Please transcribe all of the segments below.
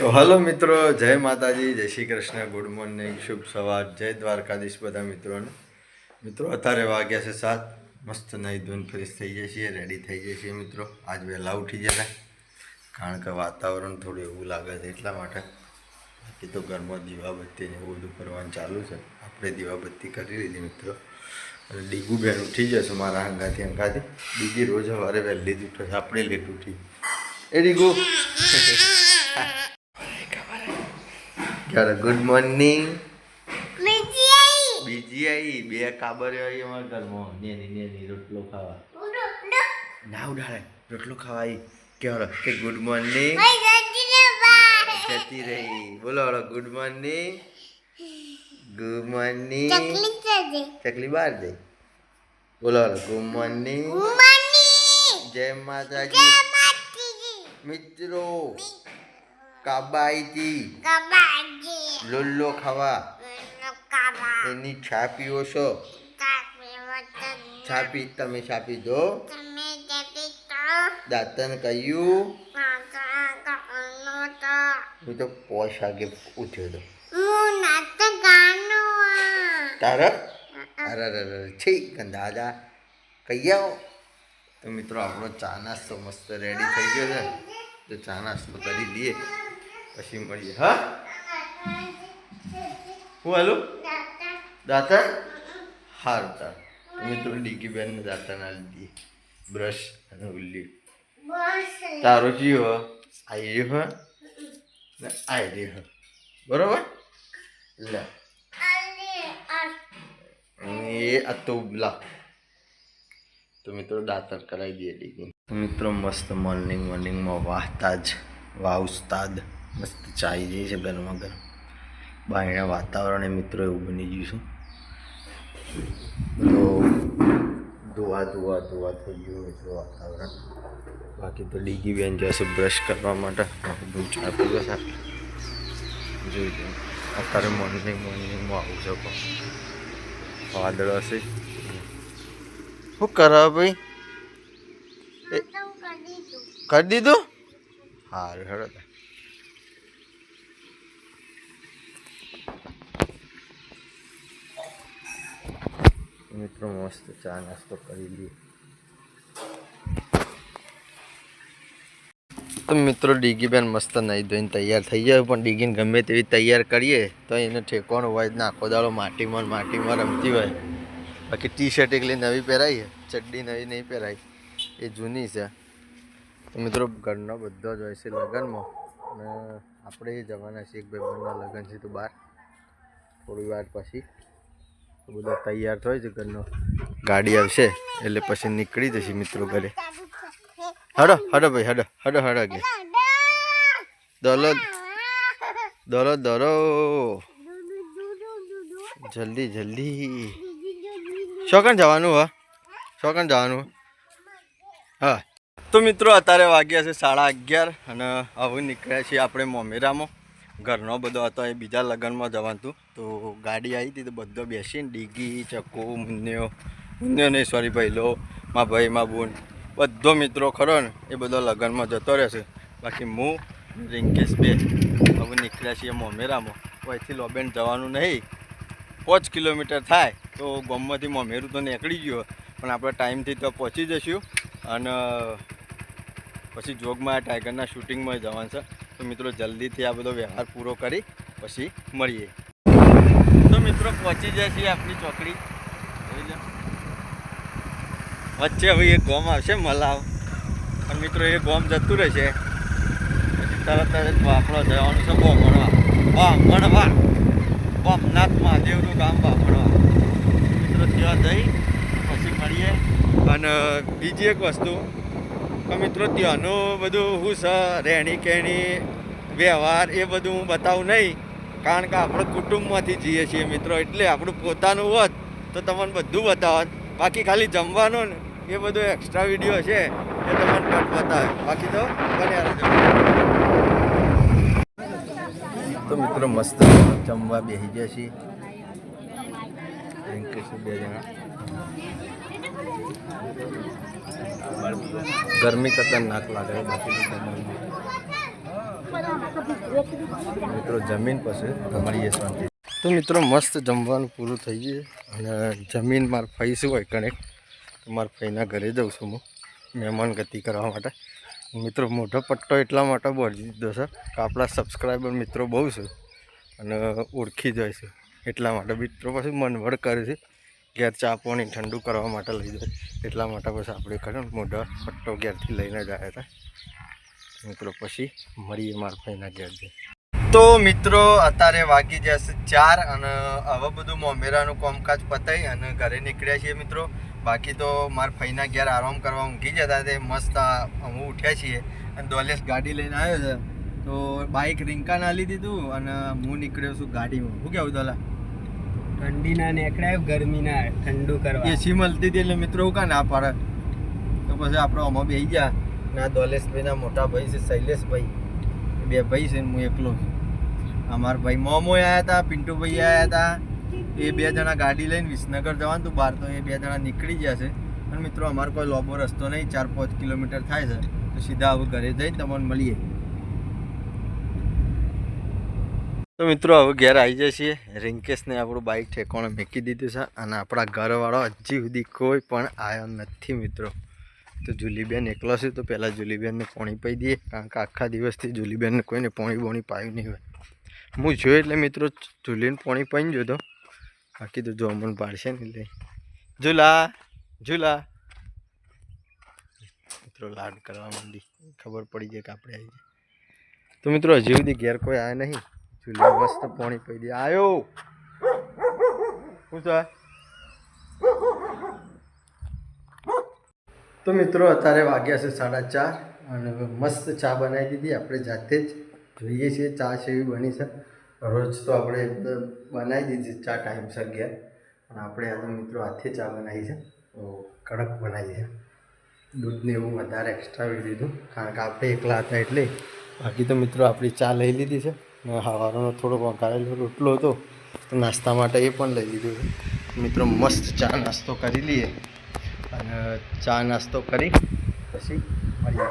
તો હલો મિત્રો, જય માતાજી, જય શ્રી કૃષ્ણ, ગુડ મોર્નિંગ, શુભ સવાર, જય દ્વારકાધીશ બધા મિત્રોને. મિત્રો અત્યારે વાગ્યા છે 7, મસ્ત નાહી ધોઈને ફ્રેશ થઈ જઈએ છીએ, રેડી થઈ જઈએ છીએ મિત્રો. આજ વહેલા ઉઠી જતા કારણ કે વાતાવરણ થોડું એવું લાગે છે એટલા માટે. બાકી તો ઘરમાં દીવાબત્તી ને એવું બધું કરવાનું ચાલુ છે. આપણે દીવાબત્તી કરી લીધી મિત્રો. અને ડીગુ બેન ઉઠી જશે મારા હંગાથી. ડીગી રોજ સવારે વહેલી જ ઉઠે છે, આપણે લેટ ઉઠી. એ ડીગુ ક્યારે ગુડ મોર્નિંગ. બીજી આવી બે કાબર આવી અમારા ઘરમાં નેની રોટલો ખાવા ના ઉડાડે રોટલો ખાવા આવી ક્યારે કે ગુડ મોર્નિંગ જતી રહી. બોલો ગુડ મોર્નિંગ. ગુડ મોર્નિંગ ચકલી બહાર જઈ. બોલો ગુડ મોર્નિંગ. જય માતાજી મિત્રો. કાબાઈથી લોલ્લો ખાવા એની છા પીવો છો. છાપી તમે છાપી દો. દાંતન કહ્યું હું તો પોશ આગે ઉઠ્યો તો તારા અરે છે દાદા કહી આવો. તો મિત્રો આપણો ચા નાસ્તો મસ્ત રેડી થઈ ગયો છે. તો ચા નાસ્તો કરી લઈએ પછી મળીએ. હા હું હાલો દાંતણ હારતા. મિત્રો ડીકી બેનને દાંતણ હાલી દઈએ બ્રશ અને ઉલ્લી. તારો જીવો આઈ રહ્યો ને આઈ રહ્યો બરોબર. લે એ આ તો લા. તો મિત્રો દાંતણ કરાવી દઈએ ડીકી. મિત્રો મસ્ત મોર્નિંગમાં વાવસ્તાદ મસ્ત ચાઈ જઈ છે ગરમા ગરમ. બહારના વાતાવરણ એ મિત્રો એવું બની ગયું છે. બધો ધોવા થઈ ગયું મિત્રો વાતાવરણ. બાકી તો ડીગી બેન જશે બ્રશ કરવા માટે. બધું ચા પીવે છે જોઈ લો. અત્યારે મોર્નિંગમાં આવું શકો વાદળ હશે. શું કરા ભાઈ કરી દીધું. સારું હેડો મિત્રો મસ્ત ચા નાસ્તો કરી લઈએ. તો મિત્રો ડીગી બેન મસ્ત નહીં ધોઈને તૈયાર થઈ જાય. પણ ડીગીને ગમે તેવી તૈયાર કરીએ તો એને ઠેકવાનું હોય ને આખો દાડો માટીમાં રમતી હોય. બાકી ટી શર્ટ એકલી નવી પહેરાઈ, ચડ્ડી નવી નહીં પહેરાઈ, એ જૂની છે. તો મિત્રો ઘરનો બધો જ હોય છે લગ્નમાં. અને આપણે જવાના છીએ એક ભાઈબંધના લગ્ન છે તો બહાર થોડી વાર પછી બધા તૈયાર થાય છે. ઘરનો ગાડી આવશે એટલે પછી નીકળી જશે મિત્રો ઘરે. હડો ભાઈ હડો કે દોરો જલ્દી શોકણ જવાનું હા. તો મિત્રો અત્યારે વાગ્યા છે 11:30 અને હવે નીકળ્યા છીએ આપણે મોમેરામાં. ઘરનો બધો હતો એ બીજા લગ્નમાં જવાનું હતું. તો ગાડી આવી હતી તો બધો બેસીને ડીગી ચક્કો મુન્યો નહીં સોરી ભાઈલો મા ભાઈ મા બોન બધો મિત્રો ખરો ને એ બધો લગ્નમાં જતો રહેશે. બાકી હું રિંકેશ બે હવે નીકળ્યા છીએ મોમેરામાં. અહીંથી લોબેન જવાનું નહીં, 5 કિલોમીટર થાય તો ગામમાંથી મોમેરું તો નીકળી ગયો પણ આપણે ટાઈમથી તો પહોંચી જઈશું. અને પછી જોગમાં ટાઈગરના શૂટિંગમાં જવાનું છે. તો મિત્રો જલ્દીથી આ બધો વ્યવહાર પૂરો કરી પછી મળીએ. તો મિત્રો પહોંચી જાય છીએ આપણી ચોકડી. વચ્ચે હવે એક ગોમ આવશે મલાવ અને મિત્રો એ ગોમ જતું રહેશે પછી તરત જ આપણો જવાનું છે બામણવા ભોમનાથ મહાદેવનું ગામ બામણવા. મિત્રો ત્યાં જઈ પછી મળીએ. અને બીજી એક વસ્તુ તો મિત્રો ત્યાંનું બધું શું છે રહેણી કહેણી વ્યવહાર એ બધું હું બતાવું નહીં કારણ કે આપણે કુટુંબમાંથી જઈએ છીએ મિત્રો. એટલે આપણું પોતાનું હોત તો તમને બધું બતાવત. બાકી ખાલી જમવાનું ને એ બધું એક્સ્ટ્રા વિડીયો છે એ તમને કટ બતાવે. બાકી તો બન્યા રહેજો. તો મિત્રો મસ્ત જમવા બેસી ગયા છીએ. બે જણા ગરમી ખતરનાક લાગે બાકી મિત્રો જમીન પછી મળીએ શાંતિ. તો મિત્રો મસ્ત જમવાનું પૂરું થઈ ગયું અને જમીન મારા ફઈ શું હોય કણેક મારા ફઈના ઘરે જાઉં છું હું મહેમાન ગતિ કરવા માટે. મિત્રો મોટો પટ્ટો એટલા માટે બોલી દીધો છે કે આપણા સબસ્ક્રાઈબર મિત્રો બહુ છે અને ઓળખી જાય છે એટલા માટે મિત્રો પછી મનવડ કરે છે ઘેર ચા પાણી ઠંડુ કરવા માટે લઈ જાય એટલા માટે પછી આપણે ખરે મોટો પટ્ટો ઘેરથી લઈને જ આવ્યા હતા. મિત્રો પછી મળીએ મારા ભાઈના ઘેર જઈ. તો મિત્રો અત્યારે વાગી જશે 4 અને હવે બધું મોમેરાનું કામકાજ પતાવી અને ઘરે નીકળ્યા છીએ મિત્રો. બાકી તો મારા ભાઈના ઘેર આરામ કરવા ઊંઘી જતા તે મસ્ત અમે ઉઠ્યા છીએ અને દોલેશ ગાડી લઈને આવ્યો છે તો બાઇક રિંકાને આલી દીધું અને હું નીકળ્યો છું ગાડીમાં. શું કહેવું દોલા? ઠંડીના નીકળ્યા ગરમીના ઠંડુ કરવા એસી મળતી હતી એટલે મિત્રો હું કાં ના પાડે. તો પછી આપણે આમાં બેસી ગયા ના દોલેશભાઈના મોટા ભાઈ છે શૈલેષભાઈ, 2 ભાઈ છે હું એકલો છું. અમારા ભાઈ મોમો આવ્યા હતા, પિન્ટુભાઈ આવ્યા હતા. એ 2 જણા ગાડી લઈને વિસનગર જવાનું હતું બહાર તો એ 2 જણા નીકળી ગયા છે. અને મિત્રો અમારો કોઈ લાંબો રસ્તો નહીં, 4-5 કિલોમીટર થાય છે તો સીધા હવે ઘરે જઈને તમને મળીએ. તો મિત્રો હવે ઘેર આવી જાય છીએ. રિંકેશને આપણું બાઇક ઠેકાણે મૂકી દીધું છે અને આપણા ઘરવાળો હજી સુધી કોઈ પણ આવ્યો નથી મિત્રો. તો જુલીબેન એકલો છે તો પહેલાં જુલીબેનને પાણી પાઈ દઈએ કારણ કે આખા દિવસથી જુલીબેનને કોઈને પાણી પાયું નહીં હોય. હું જોયો એટલે મિત્રો જુલીને પાણી પાઈને જોતો બાકી તો જો મને પાડશે ને એટલે ઝૂલા ઝૂલા મિત્રો લાડ કરવા માંડી ખબર પડી જાય કે આપણે આવી જાય. તો મિત્રો હજી સુધી ઘેર કોઈ આવ્યા નહીં. જુલી મસ્ત પાણી પાઈ દે. આવ્યો શું છે? તો મિત્રો અત્યારે વાગ્યા છે 4:30 અને મસ્ત ચા બનાવી દીધી આપણે જાતે જ. જોઈએ છીએ ચા જેવી બની છે. રોજ તો આપણે બનાવી દીધી ચા ટાઈમસર ઘેર પણ આપણે આજે મિત્રો હાથે ચા બનાવી છે તો કડક બનાવી છે. દૂધને એવું વધારે એક્સ્ટ્રા દીધું કારણ કે આપણે એકલા હતા એટલે. બાકી તો મિત્રો આપણી ચા લઈ લીધી છે. સવારનો થોડો વઘારેલો રોટલો હતો તો નાસ્તા માટે એ પણ લઈ લીધું છે. મિત્રો મસ્ત ચા નાસ્તો કરી લઈએ અને ચા નાસ્તો કરી પછી મળીએ.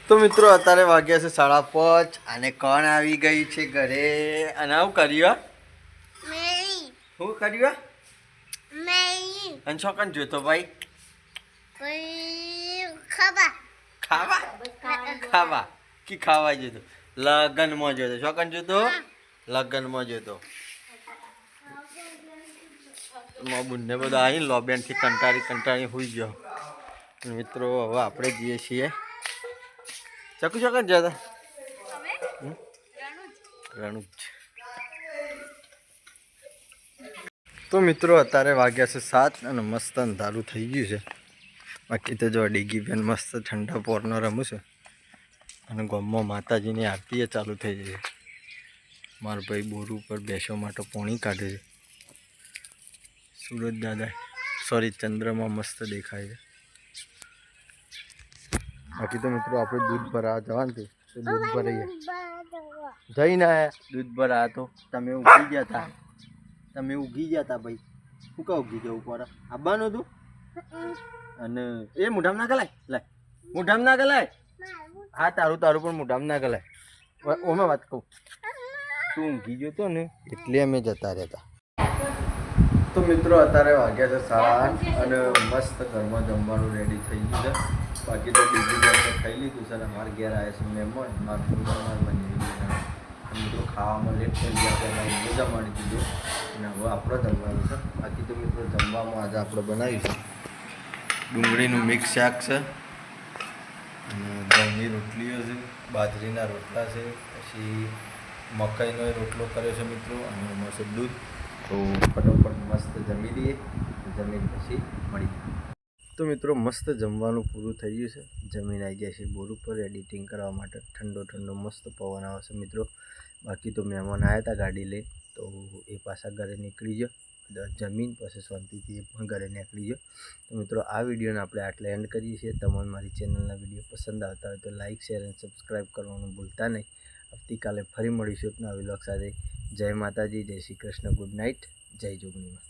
તો મિત્રો અત્યારે વાગ્યા છે 5:30 અને કોણ આવી ગઈ છે ઘરે અને આવું કર્યું શું કર્યું અને છોકન જોતો ભાઈ ખાવા ખાવા કી ખાવા જોતો લગનમાં જોતો છોકન જોતો લગનમાં જોતો બુનને બધા આવીને લોબેનથી કંટાળી હોઈ ગયો. મિત્રો હવે આપણે જઈએ છીએ ચકુ છોકન જતા રણુજ. તો મિત્રો અત્યારે વાગ્યા છે 7 અને મસ્ત અંધારું થઈ ગયું છે. બાકી તો જો ડીગી બેન મસ્ત ઠંડા પોરનો રમું છે અને ગામમાં માતાજીની આરતી એ ચાલુ થઈ જાય છે. મારા ભાઈ બોર ઉપર બેસવા માટે પાણી કાઢે છે. સુરજ દાદા ચંદ્રમાં મસ્ત દેખાય છે. બાકી તો મિત્રો આપણે દૂધ ભરાવા જવાનું હતું તો દૂધ ભરાઈએ જઈને આવ્યા. દૂધ ભરાવા તો તમે ઉગી ગયા હતા ભાઈ. શું કહું ઉગી જવું પડે આવવાનું હતું અને એ મોઢામાં ના ગલાય લાય મોઢામાં ના ગલાય. હા તારું પણ મોઢામાં ના ગલાય. ઓમે વાત કહું તું ઊંઘી ગયો હતો ને એટલે અમે જતા રહેતા. તો મિત્રો અત્યારે વાગ્યા છે 7 અને મસ્ત ઘરમાં જમવાનું રેડી થઈ ગયું છે. બાકી તો બીજી વાર ખાઈ લીધું છે અને મારા ઘેર આવ્યા છે મહેમાન મારા મિત્રો ખાવામાં લેટ થઈ ગયા પહેલાં હું જમાડી દીધું અને હવે આપણે જમવાનું છે. બાકી તો મિત્રો જમવામાં આજે આપણે બનાવીશું ડુંગળીનું મિક્સ શાક છે અને ઘઉંની રોટલીઓ છે, બાજરીના રોટલા છે, પછી મકાઈનો રોટલો કર્યો છે મિત્રો અને એમાં છે દૂધ. તો ફટોફટ મસ્ત જમી લઈએ જમીન પછી મળીએ. તો મિત્રો મસ્ત જમવાનું પૂરું થઈ ગયું છે. જમીન આવી જાય છે બોર ઉપર એડિટિંગ કરવા માટે. ઠંડો મસ્ત પવન આવે છે મિત્રો. બાકી તો મહેમાન આવ્યા હતા ગાડી લઈને તો એ પાછા ઘરે નીકળી ગયો જમીન પછી શાંતિથી એ પણ ઘરે નીકળી ગયો. તો મિત્રો આ વિડીયોને આપણે આટલે એન્ડ કરીએ છીએ. તમને મારી ચેનલના વિડીયો પસંદ આવતા હોય તો લાઇક શેર અને સબસ્ક્રાઈબ કરવાનું ભૂલતા નહીં. આવતીકાલે ફરી મળીશું એક નવા વ્લોગ સાથે. જય માતાજી, જય શ્રી કૃષ્ણ, ગુડ નાઇટ, જય જોગણીમાં.